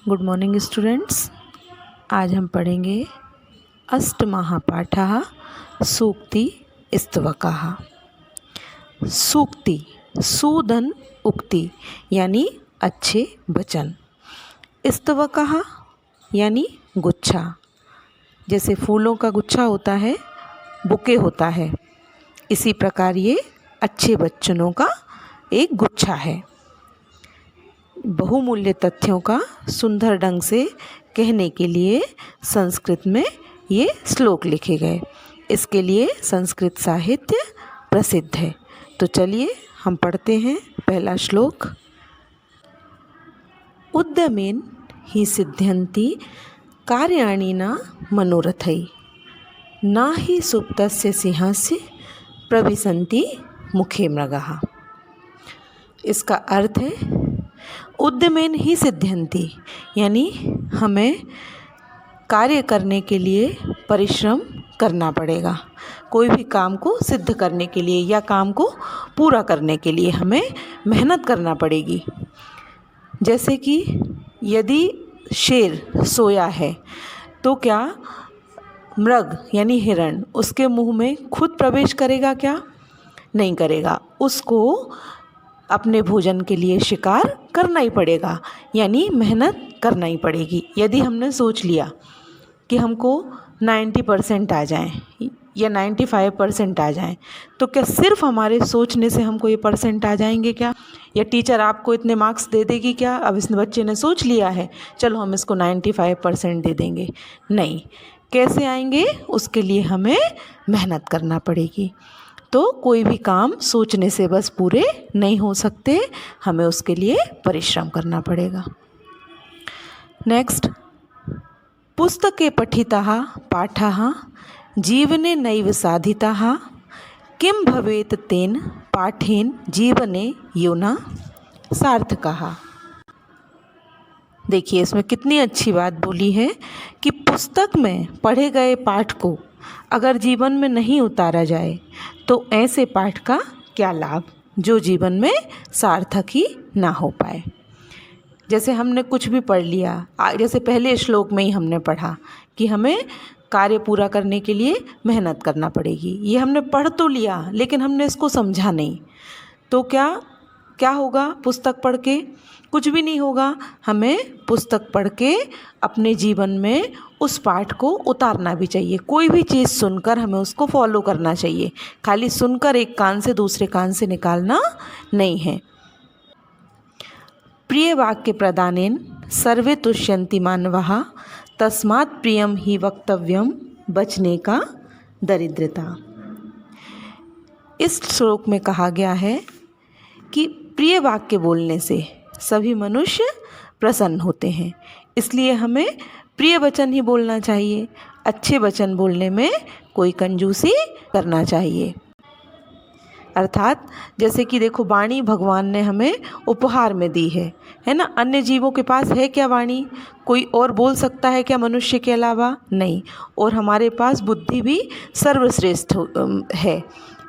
Good morning students. आज हम पढ़ेंगे अष्टमहापाठः सूक्ति स्तवकः। सूक्ति सुधन उक्ति यानी अच्छे वचन, स्तवकः यानी गुच्छा, जैसे फूलों का गुच्छा होता है, बुके होता है, इसी प्रकार ये अच्छे वचनों का एक गुच्छा है। बहुमूल्य तथ्यों का सुंदर ढंग से कहने के लिए संस्कृत में ये श्लोक लिखे गए। इसके लिए संस्कृत साहित्य प्रसिद्ध है। तो चलिए हम पढ़ते हैं पहला श्लोक। उद्यमेन हि सिद्ध्यन्ति कार्याणि न मनोरथै, न हि सुप्तस्य सिंहस्य प्रविशन्ति मुखे मृगः। इसका अर्थ है उद्यमेन ही सिद्ध्यन्ति यानी हमें कार्य करने के लिए परिश्रम करना पड़ेगा। कोई भी काम को सिद्ध करने के लिए या काम को पूरा करने के लिए हमें मेहनत करना पड़ेगी। जैसे कि यदि शेर सोया है तो क्या मृग यानी हिरण उसके मुंह में खुद प्रवेश करेगा? क्या नहीं करेगा। उसको अपने भोजन के लिए शिकार करना ही पड़ेगा, यानी मेहनत करना ही पड़ेगी। यदि हमने सोच लिया कि हमको 90% आ जाएं या 95% आ जाएं, तो क्या सिर्फ हमारे सोचने से हमको ये परसेंट आ जाएंगे क्या? या टीचर आपको इतने मार्क्स दे देगी क्या? अब इस बच्चे ने सोच लिया है, चलो हम इसको 95% दे देंगे। नहीं, कैसे आएंगे? उसके लिए हमें मेहनत करना पड़ेगी। तो कोई भी काम सोचने से बस पूरे नहीं हो सकते, हमें उसके लिए परिश्रम करना पड़ेगा। नेक्स्ट, पुस्तके पठिताः पाठाः जीवने नैव साधिताः, किं भवेत् तेन पाठेन जीवने यो न सार्थकः। देखिए इसमें कितनी अच्छी बात बोली है कि पुस्तक में पढ़े गए पाठ को अगर जीवन में नहीं उतारा जाए तो ऐसे पाठ का क्या लाभ जो जीवन में सार्थक ही ना हो पाए। जैसे हमने कुछ भी पढ़ लिया, जैसे पहले श्लोक में ही हमने पढ़ा कि हमें कार्य पूरा करने के लिए मेहनत करना पड़ेगी। ये हमने पढ़ तो लिया लेकिन हमने इसको समझा नहीं, तो क्या होगा? पुस्तक पढ़ के कुछ भी नहीं होगा। हमें पुस्तक पढ़ के अपने जीवन में उस पाठ को उतारना भी चाहिए। कोई भी चीज़ सुनकर हमें उसको फॉलो करना चाहिए। खाली सुनकर एक कान से दूसरे कान से निकालना नहीं है। प्रिय वाक्य प्रदानेन सर्वे तुष्यन्ति मानवाः, तस्मात् प्रियम ही वक्तव्यम बचने का दरिद्रता। इस श्लोक में कहा गया है कि प्रिय वाक्य बोलने से सभी मनुष्य प्रसन्न होते हैं, इसलिए हमें प्रिय वचन ही बोलना चाहिए। अच्छे वचन बोलने में कोई कंजूसी करना चाहिए। अर्थात जैसे कि देखो, वाणी भगवान ने हमें उपहार में दी है ना। अन्य जीवों के पास है क्या वाणी? कोई और बोल सकता है क्या मनुष्य के अलावा? नहीं। और हमारे पास बुद्धि भी सर्वश्रेष्ठ है।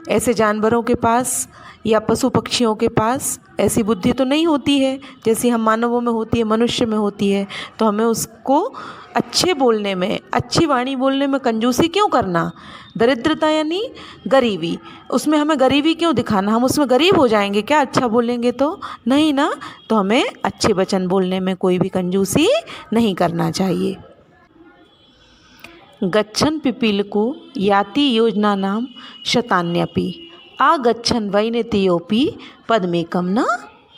ऐसे जानवरों के पास या पशु पक्षियों के पास ऐसी बुद्धि तो नहीं होती है जैसी हम मानवों में होती है, मनुष्य में होती है। तो हमें उसको अच्छे बोलने में, अच्छी वाणी बोलने में कंजूसी क्यों करना? दरिद्रता यानी गरीबी, उसमें हमें गरीबी क्यों दिखाना? हम उसमें गरीब हो जाएंगे क्या अच्छा बोलेंगे तो? नहीं ना। तो हमें अच्छे वचन बोलने में कोई भी कंजूसी नहीं करना चाहिए। गच्छन् पिपीलिको याति योजनानां शतान्यपि, आगच्छन् वैनेतियोपि पदमेकं न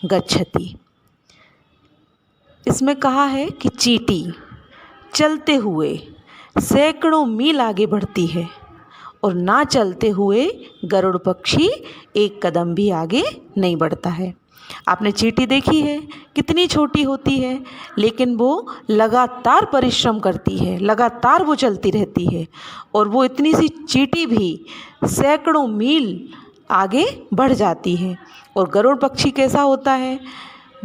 गच्छति। इसमें कहा है कि चींटी चलते हुए सैकड़ों मील आगे बढ़ती है और ना चलते हुए गरुड़ पक्षी एक कदम भी आगे नहीं बढ़ता है। आपने चींटी देखी है, कितनी छोटी होती है, लेकिन वो लगातार परिश्रम करती है, लगातार वो चलती रहती है। और वो इतनी सी चींटी भी सैकड़ों मील आगे बढ़ जाती है। और गरुड़ पक्षी कैसा होता है?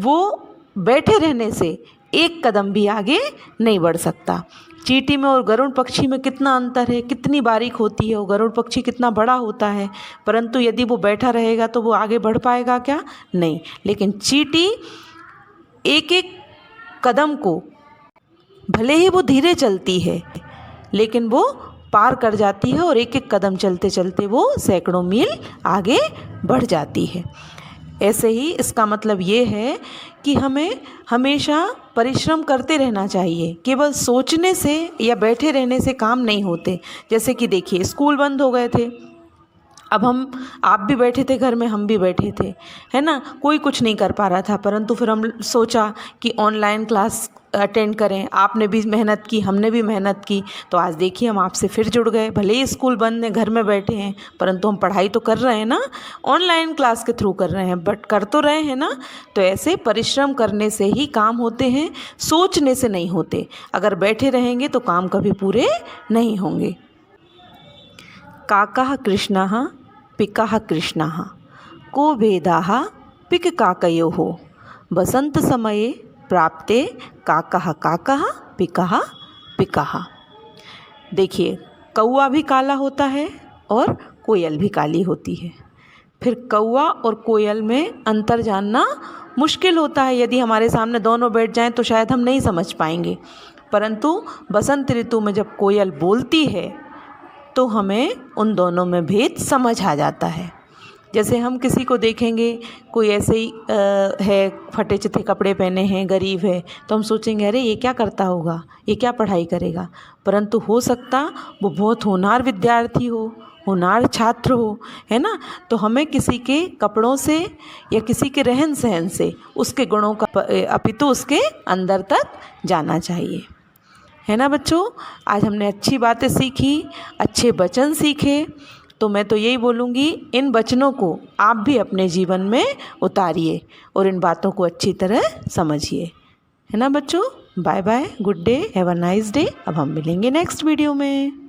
वो बैठे रहने से एक कदम भी आगे नहीं बढ़ सकता। चींटी में और गरुड़ पक्षी में कितना अंतर है, कितनी बारीक होती है। और गरुड़ पक्षी कितना बड़ा होता है, परंतु यदि वो बैठा रहेगा तो वो आगे बढ़ पाएगा क्या? नहीं। लेकिन चींटी एक एक कदम को भले ही वो धीरे चलती है लेकिन वो पार कर जाती है और एक एक कदम चलते चलते वो सैकड़ों मील आगे बढ़ जाती है। ऐसे ही इसका मतलब ये है कि हमें हमेशा परिश्रम करते रहना चाहिए। केवल सोचने से या बैठे रहने से काम नहीं होते। जैसे कि देखिए, स्कूल बंद हो गए थे, अब आप भी बैठे थे घर में, हम भी बैठे थे, है ना, कोई कुछ नहीं कर पा रहा था, परंतु फिर हम सोचा कि ऑनलाइन क्लास अटेंड करें। आपने भी मेहनत की, हमने भी मेहनत की, तो आज देखिए हम आपसे फिर जुड़ गए। भले ही स्कूल बंद है, घर में बैठे हैं, परंतु हम पढ़ाई तो कर रहे हैं ना, ऑनलाइन क्लास के थ्रू कर रहे हैं, बट कर तो रहे हैं ना। तो ऐसे परिश्रम करने से ही काम होते हैं, सोचने से नहीं होते। अगर बैठे रहेंगे तो काम कभी पूरे नहीं होंगे। काकाः कृष्णः पिकाः कृष्णः को भेदाः पिक काकयोः बसंत समये प्राप्ते काकाः काकाः पिकाः पिकाः। देखिए, कौआ भी काला होता है और कोयल भी काली होती है। फिर कौआ और कोयल में अंतर जानना मुश्किल होता है। यदि हमारे सामने दोनों बैठ जाएं तो शायद हम नहीं समझ पाएंगे, परंतु बसंत ऋतु में जब कोयल बोलती है तो हमें उन दोनों में भेद समझ आ जाता है। जैसे हम किसी को देखेंगे, कोई ऐसे ही है, फटे चिथे कपड़े पहने हैं, गरीब है, तो हम सोचेंगे अरे ये क्या करता होगा, ये क्या पढ़ाई करेगा, परंतु हो सकता वो बहुत होनहार विद्यार्थी हो, होनहार छात्र हो, है ना। तो हमें किसी के कपड़ों से या किसी के रहन सहन से उसके गुणों का अपितु उसके अंदर तक जाना चाहिए, है ना बच्चों। आज हमने अच्छी बातें सीखी, अच्छे वचन सीखे, तो मैं तो यही बोलूँगी, इन वचनों को आप भी अपने जीवन में उतारिए और इन बातों को अच्छी तरह समझिए, है ना बच्चों। Bye bye, good day, have a nice day. अब हम मिलेंगे नेक्स्ट वीडियो में।